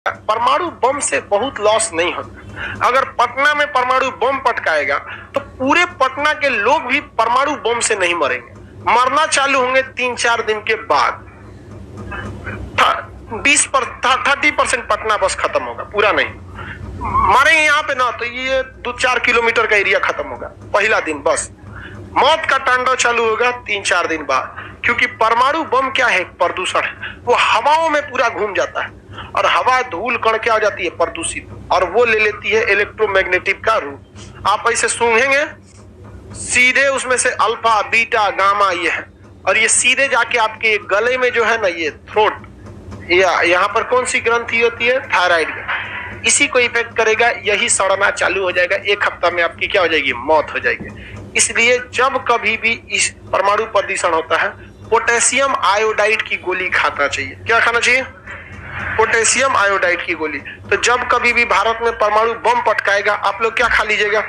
परमाणु बम से बहुत लॉस नहीं होता। अगर पटना में परमाणु बम पटकाएगा तो पूरे पटना के लोग भी परमाणु बम से नहीं मरेंगे, मरना चालू होंगे 3-4 दिन के बाद। 30% पटना बस खत्म होगा, पूरा नहीं मरेंगे यहाँ पे ना, तो ये 2-4 किलोमीटर का एरिया खत्म होगा पहला दिन बस। मौत का तांडव चालू होगा 3-4 दिन बाद, क्योंकि परमाणु बम क्या है, प्रदूषण है। वो हवाओं में पूरा घूम जाता है और हवा धूल कण क्या हो जाती है, प्रदूषित, और वो ले लेती है इलेक्ट्रोमैग्नेटिक का रूप। आप ऐसे सूंघेंगे सीधे उसमें से अल्फा बीटा गामा ये है, और ये सीधे जाके आपके गले में जो है ना, ये थ्रोट या यहाँ पर कौन सी ग्रंथि होती है, थायराइड, इसी को इफेक्ट करेगा। यही सड़ना चालू हो जाएगा, 1 हफ्ता में आपकी क्या हो जाएगी, मौत हो जाएगी। इसलिए जब कभी भी इस परमाणु प्रदूषण होता है, पोटेशियम आयोडाइड की गोली खाना चाहिए। क्या खाना चाहिए, पोटेशियम आयोडाइड की गोली। तो जब कभी भी भारत में परमाणु बम पटकाएगा, आप लोग क्या खा लीजिएगा,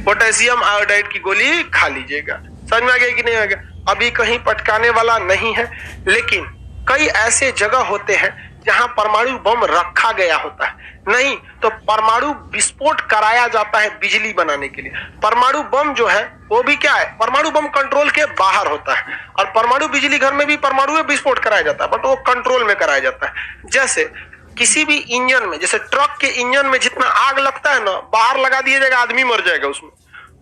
पोटेशियम आयोडाइड की गोली खा लीजिएगा। समझ में आ गया कि नहीं आ गया? अभी कहीं पटकाने वाला नहीं है, लेकिन कई ऐसे जगह होते हैं जहां परमाणु बम रखा गया होता है। नहीं तो परमाणु विस्फोट कराया जाता है बिजली बनाने के लिए। परमाणु बम जो है वो भी क्या है, परमाणु बम कंट्रोल के बाहर होता है, और परमाणु बिजली घर में भी परमाणु विस्फोट कराया जाता है, बट वो कंट्रोल में कराया जाता है। जैसे किसी भी इंजन में, जैसे ट्रक के इंजन में जितना आग लगता है ना, बाहर लगा दिया जाएगा, आदमी मर जाएगा उसमें।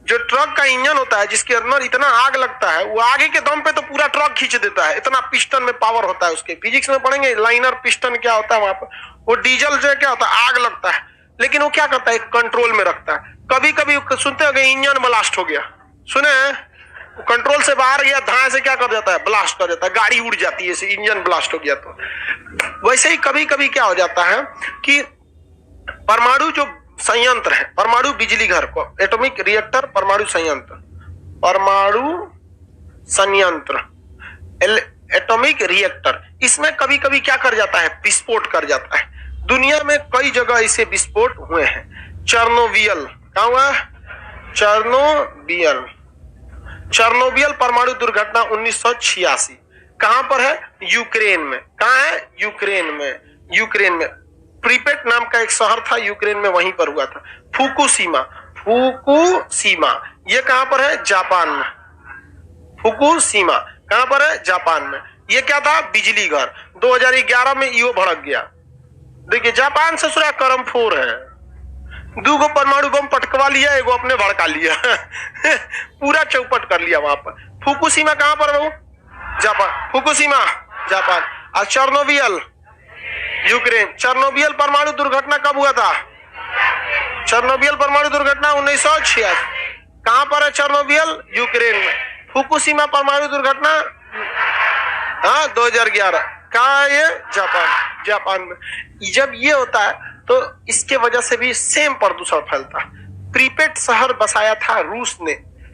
जो ट्रक का इंजन होता है जिसके अंदर इतना आग लगता है, वो आगे के दम पे तो पूरा ट्रक खींच देता है, इतना पिस्टन में पावर होता है उसके। फिजिक्स में पढ़ेंगे लाइनर पिस्टन क्या होता है वहां पर। वो डीजल से क्या होता है, आग लगता है, लेकिन वो क्या करता है, कंट्रोल में रखता है। कभी कभी सुनते हो इंजन ब्लास्ट हो गया, सुने कंट्रोल से बाहर गया, धाए से क्या कर देता है, ब्लास्ट कर देता है, गाड़ी उड़ जाती है, इंजन ब्लास्ट हो गया। तो वैसे ही कभी कभी क्या हो जाता है कि परमाणु जो संयंत्र है, परमाणु बिजली घर को, एटॉमिक रिएक्टर, परमाणु संयंत्र, परमाणु संयंत्र, एटॉमिक रिएक्टर, इसमें कभी कभी क्या कर जाता है, विस्फोट कर जाता है। दुनिया में कई जगह ऐसे विस्फोट हुए हैं। चेर्नोबिल, कहाँ हुआ, चेर्नोबिल परमाणु दुर्घटना 1986 कहां पर है, यूक्रेन में। कहां है, यूक्रेन में प्रीपेट नाम का एक शहर था यूक्रेन में, वहीं पर हुआ था। फुकुशिमा ये कहां पर है, जापान में। फुकुशिमा कहां पर है, जापान में। ये क्या था, बिजली घर। 2011 में यो भड़क गया। देखिए जापान से सुरा करमफोर है, 2 गो परमाणु बम पटकवा लिया, एगो अपने भड़का लिया पूरा चौपट कर लिया वहां पर। फुकुशिमा कहां पर है, जापान। फुकुशिमा जापान, और चेर्नोबिल यूक्रेन। चेर्नोबिल परमाणु दुर्घटना कब हुआ था, चेर्नोबिल परमाणु दुर्घटना 1986। कहां पर है चेर्नोबिल, यूक्रेन में। फुकुशिमा परमाणु दुर्घटना 2011। कहां है ये, जापान में। जब ये होता है तो इसके वजह से भी सेम प्रदूषण फैलता है। प्रीपेट शहर बसाया था रूस ने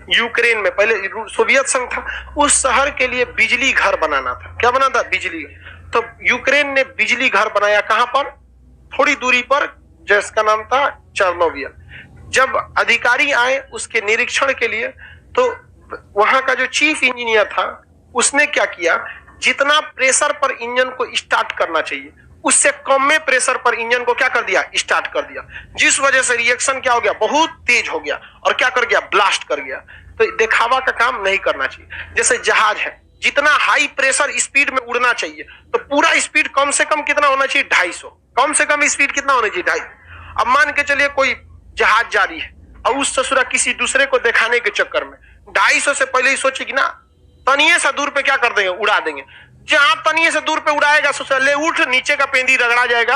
यूक्रेन में, पहले सोवियत संघ था, उस शहर के लिए बिजली घर बनाना था। क्या बना था, बिजली। तो यूक्रेन ने बिजली घर बनाया कहां पर, थोड़ी दूरी पर, जिसका नाम था चेर्नोबिल। जब अधिकारी आए उसके निरीक्षण के लिए, तो वहां का जो चीफ इंजीनियर था उसने क्या किया, जितना प्रेशर पर इंजन को स्टार्ट करना चाहिए उससे कम में प्रेशर पर इंजन को क्या कर दिया, स्टार्ट कर दिया, जिस वजह से रिएक्शन क्या हो गया, बहुत तेज हो गया, और क्या कर गया, ब्लास्ट कर गया। तो दिखावा का काम नहीं करना चाहिए। जैसे जहाज है, जितना हाई प्रेशर स्पीड में उड़ना चाहिए, तो पूरा स्पीड कम से कम कितना होना चाहिए, 250। कम से कम स्पीड कितना होना चाहिए, 250। अब मान के चलिए कोई जहाज जारी है और उस ससुरा किसी दूसरे को दिखाने के चक्कर में 250 से पहले ही सोचेगी ना, तनिए सा दूर पे क्या कर देंगे, उड़ा देंगे। जहां तनिए से दूर पे उड़ाएगा, ससुरा ले उठ, नीचे का पेंदी रगड़ा जाएगा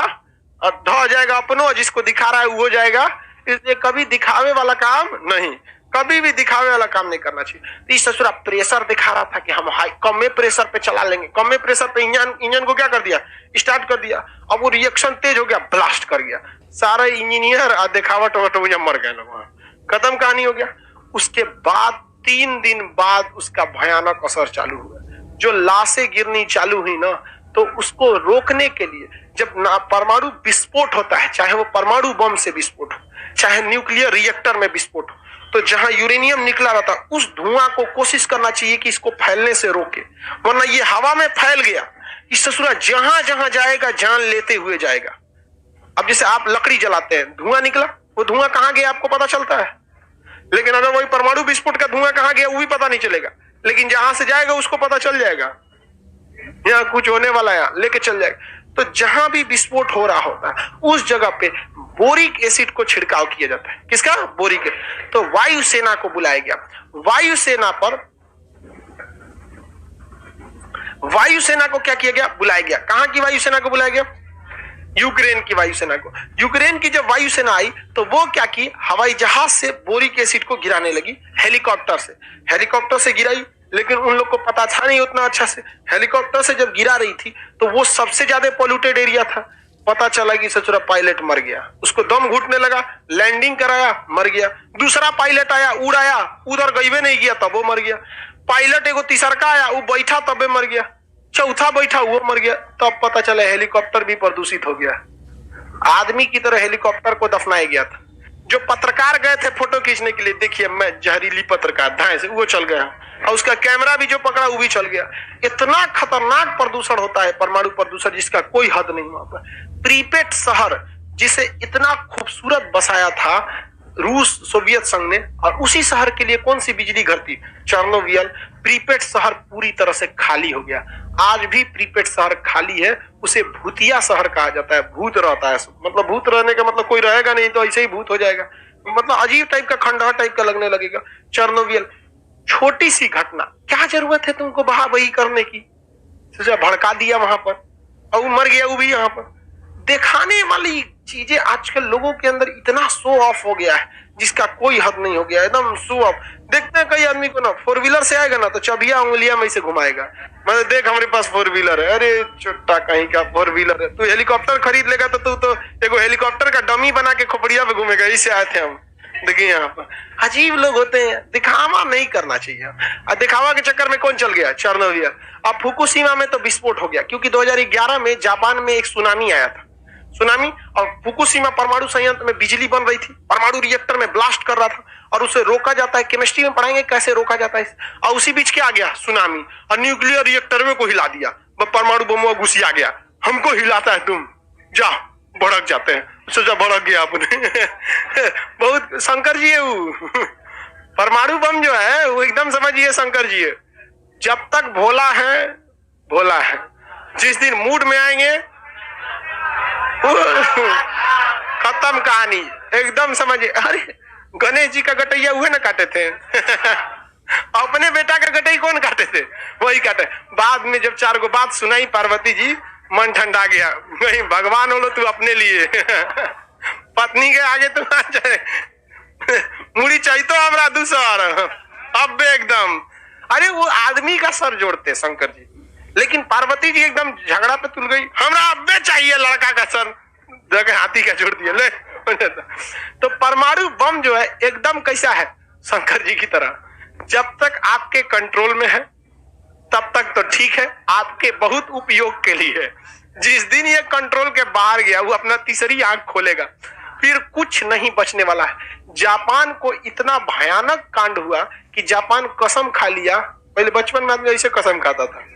और ढह जाएगा अपनो, जिसको दिखा रहा है वो जाएगा। इसलिए कभी दिखावे वाला काम नहीं, कभी भी दिखावे वाला काम नहीं करना चाहिए। तो इस ससुरा प्रेशर दिखा रहा था कि हम हाई कम में प्रेशर पे चला लेंगे, कम में प्रेशर पे इंजन को क्या कर दिया, स्टार्ट कर दिया। अब वो रिएक्शन तेज हो गया, ब्लास्ट कर गया। सारे इंजीनियर दिखावट मर गए लोग, खत्म कहानी हो गया। उसके बाद 3 दिन बाद उसका भयानक असर चालू हुआ। जो लाशें गिरनी चालू हुई ना, तो उसको रोकने के लिए जब परमाणु विस्फोट होता है, चाहे वो परमाणु बम से विस्फोट हो, चाहे न्यूक्लियर रिएक्टर में विस्फोट हो, तो जहां यूरेनियम निकला रहता उस धुआं को कोशिश करना चाहिए कि इसको फैलने से रोके, वरना ये हवा में फैल गया इस ससुरा जहां जहां जाएगा जान लेते हुए जाएगा। अब जैसे आप लकड़ी जलाते हैं, धुआं निकला, वो धुआं कहां गया आपको पता चलता है, लेकिन अगर वही परमाणु विस्फोट का धुआं कहां गया वो भी पता नहीं चलेगा, लेकिन जहां से जाएगा उसको पता चल जाएगा यहाँ कुछ होने वाला है, यहाँ लेके चल जाएगा। तो जहां भी विस्फोट हो रहा होता है उस जगह पे बोरिक एसिड को छिड़काव किया जाता है। किसका? Boric acid. तो वायुसेना को बुलाया गया। वायुसेना को क्या किया गया? बुलाया गया। कहां की वायुसेना को बुलाया गया? यूक्रेन की वायुसेना को। यूक्रेन की जब वायुसेना आई तो वो क्या की, हवाई जहाज से बोरिक एसिड को गिराने लगी। हेलीकॉप्टर से गिराई, लेकिन उन लोग को पता था नहीं उतना अच्छा से। हेलीकॉप्टर से जब गिरा रही थी तो वो सबसे ज्यादा पॉल्यूटेड एरिया था। पता चला कि सचुरा पायलट मर गया, उसको दम घुटने लगा, लैंडिंग कराया, मर गया। दूसरा पायलट आया, उड़ाया, उधर गईबे नहीं गया तब वो मर गया। पायलट एगो तीसरका आया, वो बैठा तबे मर गया। चौथा बैठा वो मर गया। तब पता चला हेलीकॉप्टर भी प्रदूषित हो गया। आदमी की तरह हेलीकॉप्टर को दफनाया गया था। जो पत्रकार गए थे फोटो खींचने के लिए, देखिए मैं जहरीली पत्रकार धाए से वो चल गया, और उसका कैमरा भी जो पकड़ा वो भी चल गया। इतना खतरनाक प्रदूषण होता है परमाणु प्रदूषण, जिसका कोई हद नहीं होता। प्रीपेट शहर जिसे इतना खूबसूरत बसाया था रूस सोवियत संघ ने, और उसी शहर के लिए कौन सी बिजली घर थी? चेर्नोबिल। प्रीपेट शहर पूरी तरह से खाली हो गया। आज भी प्रीपेट शहर खाली है। उसे भूतिया शहर कहा जाता है। भूत रहता है, मतलब भूत रहने का मतलब कोई रहेगा नहीं तो ऐसे ही भूत हो जाएगा, मतलब अजीब टाइप का, खंडहर टाइप का लगने लगेगा। चेर्नोबिल छोटी सी घटना, क्या जरूरत है तुमको बहा बही करने की? भड़का दिया वहां पर और मर गया वो भी यहाँ पर। दिखाने वाली चीजें आजकल लोगों के अंदर इतना शो ऑफ हो गया है जिसका कोई हद नहीं हो गया, एकदम शो ऑफ। देखते हैं कई आदमी को ना, फोर व्हीलर से आएगा ना तो चबिया उंगलियां में से घुमाएगा, मतलब देख हमारे पास फोर व्हीलर है। अरे चुट्टा कहीं का फोर व्हीलर है, तू हेलीकॉप्टर खरीद लेगा तो तू तो एगो हेलीकॉप्टर का डमी बना के खोपड़िया पे घूमेगा। इससे आए थे हम। देखिए यहाँ पर अजीब लोग होते हैं, दिखावा नहीं करना चाहिए। और दिखावा के चक्कर में कौन चल गया? चेर्नोबिल। अब फुकुशिमा में तो विस्फोट हो गया, क्योंकि 2011 में जापान में एक सुनामी आया था। सुनामी और फुकुशिमा परमाणु संयंत्र में बिजली बन रही थी, परमाणु रिएक्टर में ब्लास्ट कर रहा था, और उसे रोका जाता है। केमिस्ट्री में पढ़ाएंगे कैसे रोका जाता है। और उसी बीच क्या आ गया? सुनामी, और न्यूक्लियर रिएक्टर में को हिला दिया। परमाणु बम घुसी आ गया, हमको हिलाता है तुम, जा भड़क जाते हैं। सोचा भड़क गया आपने बहुत शंकर जी है वो परमाणु बम जो है वो एकदम समझिए शंकर जी है। जब तक भोला है भोला है, जिस दिन मूड में आएंगे खत्म कहानी, एकदम समझिए। अरे गणेश जी का गटैया हुए ना काटे थे अपने बेटा का गटई कौन काटे थे? वही काटे। बाद में जब 4 गो बात सुनाई पार्वती जी, मन ठंडा गया। नहीं भगवान हो तू अपने लिए पत्नी के आगे तू आ जाए मुड़ी चाहिए तो हमरा दूसर अब एकदम। अरे वो आदमी का सर जोड़ते शंकर जी, लेकिन पार्वती जी एकदम झगड़ा पे तुल गई, हमरा अब्बे चाहिए लड़का का सर, जगह हाथी का जोड़ दिया ले तो परमाणु बम जो है एकदम कैसा है? शंकर जी की तरह। जब तक आपके कंट्रोल में है तब तक तो ठीक है, आपके बहुत उपयोग के लिए है। जिस दिन ये कंट्रोल के बाहर गया वो अपना तीसरी आंख खोलेगा, फिर कुछ नहीं बचने वाला है। जापान को इतना भयानक कांड हुआ कि जापान कसम खा लिया। पहले बचपन में आदमी ऐसे कसम खाता था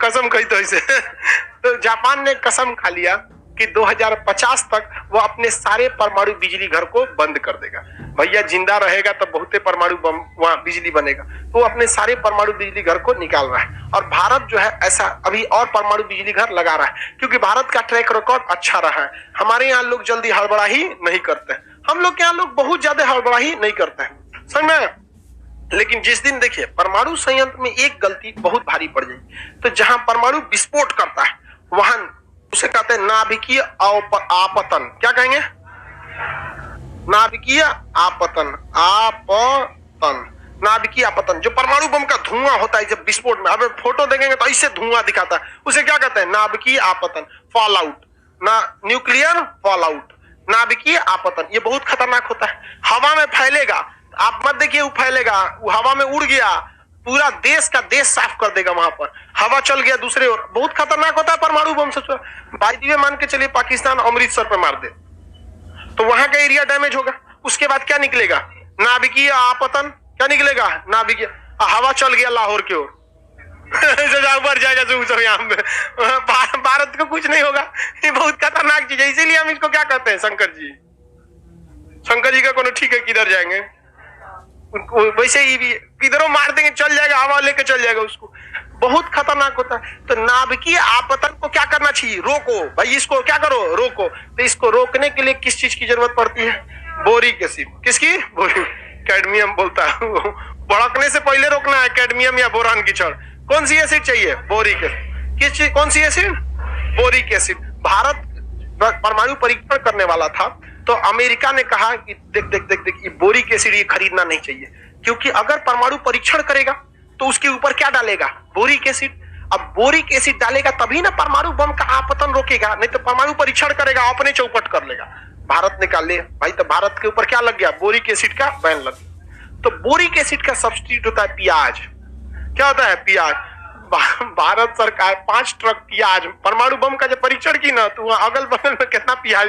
कसम कही तो ऐसे तो जापान ने कसम खा लिया कि 2050 तक वो अपने सारे परमाणु बिजली घर को बंद कर देगा। भैया जिंदा रहेगा तब बहुते परमाणु बम वहां बिजली बनेगा, तो वो अपने सारे परमाणु बिजली घर को निकाल रहा है। और भारत जो है ऐसा अभी और परमाणु बिजली घर लगा रहा है, क्योंकि भारत का ट्रैक रिकॉर्ड अच्छा रहा है। हमारे यहाँ लोग जल्दी हड़बड़ाही नहीं करते, हम लोग के यहाँ लोग बहुत ज्यादा हड़बड़ाही नहीं करते हैं, समझ में। लेकिन जिस दिन देखिए परमाणु संयंत्र में एक गलती बहुत भारी पड़ जाएगी, तो जहां परमाणु विस्फोट करता है वहां उसे कहते हैं नाभिकीय आपतन। क्या कहेंगे? नाभिकीय आपतन। नाभिकीय आपतन, जो परमाणु बम का धुआं होता है जब विस्फोट में, अब फोटो देखेंगे तो ऐसे धुआं दिखाता है, उसे क्या कहते हैं? नाभिकीय आपतन, फॉल आउट ना, न्यूक्लियर फॉल आउट। नाभिकीय आपतन ये बहुत खतरनाक होता है, हवा में फैलेगा। आप मत देखिए वो फैलेगा, वो हवा में उड़ गया, पूरा देश का देश साफ कर देगा। वहां पर हवा चल गया दूसरे ओर, बहुत खतरनाक होता है परमाणु बम से। बाई मान के चलिए पाकिस्तान अमृतसर पे मार दे तो वहां का एरिया डैमेज होगा। उसके बाद क्या निकलेगा? नाभिकीय आपतन। क्या निकलेगा? नाभिकीय। हवा चल गया लाहौर की ओर, सजा बढ़ जाएगा सब यहाँ पे। भारत को कुछ नहीं होगा, ये बहुत खतरनाक चीज है, इसीलिए हम इसको क्या कहते हैं शंकर जी। शंकर जी का कोनो ठीक है, किधर जाएंगे उनको वैसे ही किधरों मार देंगे, चल जाएगा, हवा लेके चल जाएगा उसको, बहुत खतरनाक होता है। तो नाभिकीय आपतन को क्या करना चाहिए? रोको भाई, इसको क्या करो, रोको। तो इसको रोकने के लिए किस चीज की जरूरत पड़ती है? Boric acid. किसकी? बोरिक, कैडमियम बोलता है भड़कने से पहले रोकना है, कैडमियम या बोरान की छड़। कौन सी एसिड चाहिए? Boric acid. किस चीज, कौन सी एसिड? Boric acid. भारत परमाणु परीक्षण करने वाला था तो अमेरिका ने कहा कि देख देख देख देख ये बोरिक एसिड ये खरीदना नहीं चाहिए, क्योंकि अगर परमाणु परीक्षण करेगा तो उसके ऊपर क्या डालेगा? Boric acid. अब बोरिक एसिड डालेगा तभी ना परमाणु बम का आपतन रोकेगा, नहीं तो परमाणु परीक्षण करेगा अपने चौपट कर लेगा। भारत ने कहा ले भाई, तो भारत के ऊपर क्या लग गया? बोरिक एसिड का बैन लग गया। तो बोरिक एसिड का सब्स्टिट्यूट होता है प्याज। क्या होता है? प्याज। भारत सरकार 5 ट्रक प्याज, परमाणु बम का जब परीक्षण की ना, तो वहां अगल बगल में कितना प्याज,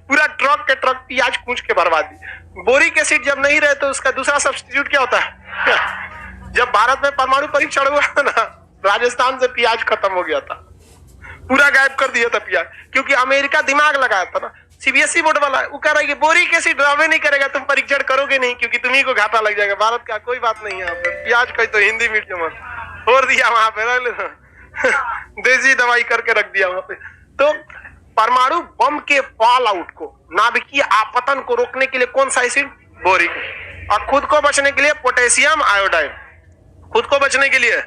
पूरा ट्रक के ट्रक प्याज कूच के बर्बाद दी। बोरिक एसिड जब नहीं रहे तो उसका दूसरा सब्स्टिट्यूट क्या होता है? जब भारत में परमाणु परीक्षण हुआ था ना, राजस्थान से प्याज खत्म हो गया था, पूरा गायब कर दिया था प्याज, क्योंकि अमेरिका दिमाग लगाया था ना। सीबीएसई बोर्ड वाला वो कह रहा है कि बोरिक एसिड रवे नहीं करेगा, तुम परीक्षण करोगे नहीं, क्योंकि तुम्ही को घाटा लग जाएगा। भारत का कोई बात नहीं है, प्याज का तो हिंदी मीडियम छोड़ दिया वहां पे, देसी दवाई करके रख दिया वहां पे। तो परमाणु बम के फॉल आउट को, नाभिकीय आपतन को रोकने के लिए कौन सा एसिड? बोरिक। और खुद को बचने के लिए पोटेशियम आयोडाइड। खुद को बचने के लिए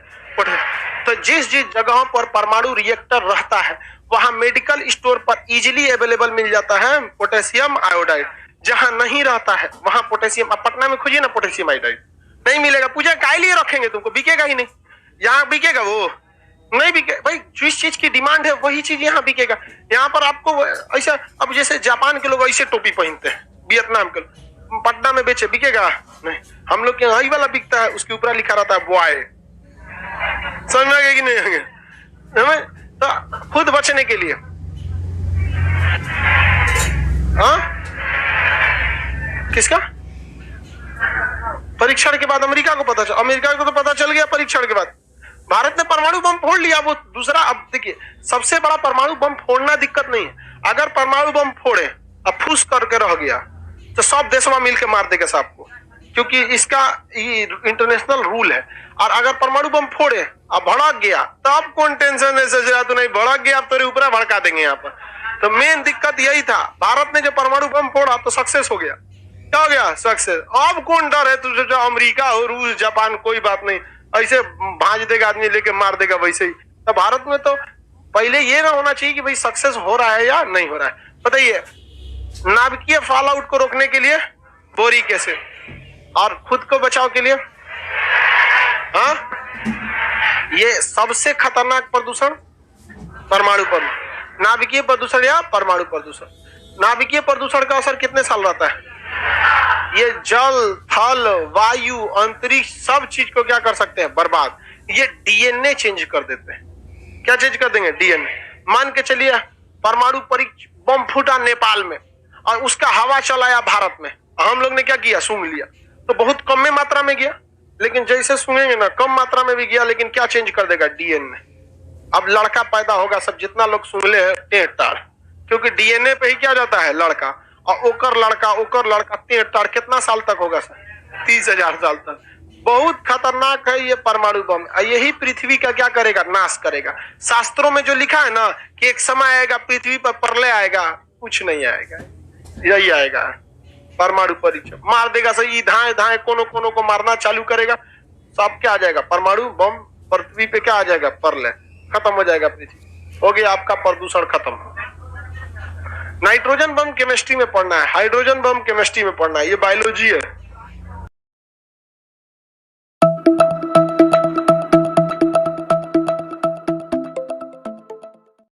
तो जिस जिस जगहों पर परमाणु रिएक्टर रहता है वहां मेडिकल स्टोर पर इजीली अवेलेबल मिल जाता है पोटेशियम आयोडाइड। जहां नहीं रहता है वहां पोटेशियम, अब पटना में खोजिए ना पोटेशियम आयोडाइड, नहीं मिलेगा। पूछा काय लिए रखेंगे तुमको, बिकेगा ही नहीं। यहाँ बिकेगा वो नहीं बिके भाई, जिस चीज की डिमांड है वही चीज यहाँ बिकेगा। यहाँ पर आपको ऐसा, अब जैसे जापान के लोग ऐसे टोपी पहनते हैं, वियतनाम के लोग, पटना में बेचे, बिकेगा नहीं। हम लोग के यहाँ वाला बिकता है, उसके ऊपर लिखा रहता है बॉय। समझ में आ गया कि नहीं आगे? तो खुद बचने के लिए हाँ, किसका परीक्षण के बाद अमेरिका को पता चल, अमेरिका को तो पता चल गया परीक्षण के बाद। भारत ने परमाणु बम फोड़ लिया, वो दूसरा। अब देखिए, सबसे बड़ा परमाणु बम फोड़ना दिक्कत नहीं है। अगर परमाणु बम फोड़े अब फूस करके रह गया तो सब देशवा मिलकर मार देगा सबको, क्योंकि इसका ये इंटरनेशनल रूल है। और अगर परमाणु बम फोड़े अब भड़क गया तब कौन टेंशन है? सजरा तो नहीं भड़क गया, अब तेरे ऊपर भड़का देंगे यहाँ पर। तो मेन दिक्कत यही था, भारत ने जो परमाणु बम फोड़ा तो सक्सेस हो गया। क्या हो गया? सक्सेस। अब कौन डर है तुझे? जो अमेरिका हो, रूस, जापान, कोई बात नहीं, ऐसे भाज देगा आदमी, लेके मार देगा वैसे ही। तो भारत में तो पहले ये ना होना चाहिए कि भाई सक्सेस हो रहा है या नहीं हो रहा है। बताइए, नाभिकीय फॉल आउट को रोकने के लिए बोरिक एसिड, और खुद को बचाव के लिए हाँ, ये सबसे खतरनाक प्रदूषण परमाणु प्रदूषण, नाभिकीय प्रदूषण या परमाणु प्रदूषण। नाभिकीय प्रदूषण का असर कितने साल रहता है? ये जल, थल, वायु, अंतरिक्ष सब चीज को क्या कर सकते हैं? बर्बाद। ये डीएनए चेंज कर देते हैं। क्या चेंज कर देंगे? डीएनए। मान के चलिए परमाणु परीक्षण बम फूटा नेपाल में और उसका हवा चलाया भारत में, हम लोग ने क्या किया? सूंघ लिया। तो बहुत कम में मात्रा में गया, लेकिन जैसे सूंघेंगे ना कम मात्रा में भी गया, लेकिन क्या चेंज कर देगा? डीएनए। अब लड़का पैदा होगा, सब जितना लोग सूंघले हैं टेढ़ टाढ़, क्योंकि डीएनए पे ही क्या जाता है? लड़का। और ओकर लड़का टेढ़ टाढ़ कितना साल तक होगा सर? 30,000 साल तक। बहुत खतरनाक है ये परमाणु बम। यही पृथ्वी का क्या करेगा? नाश करेगा। शास्त्रों में जो लिखा है ना कि एक समय आएगा पृथ्वी पर प्रलय आएगा, कुछ नहीं आएगा, यही आएगा। परमाणु परीक्षण मार देगा सही, धाए धाए कोनो कोनो को मारना चालू करेगा, सब क्या आ जाएगा? परमाणु बम। पृथ्वी पे क्या आ जाएगा? प्रलय, खत्म हो जाएगा पृथ्वी। हो गया आपका प्रदूषण खत्म। नाइट्रोजन बम केमिस्ट्री में पढ़ना है, हाइड्रोजन बम केमिस्ट्री में पढ़ना है, ये बायोलॉजी है।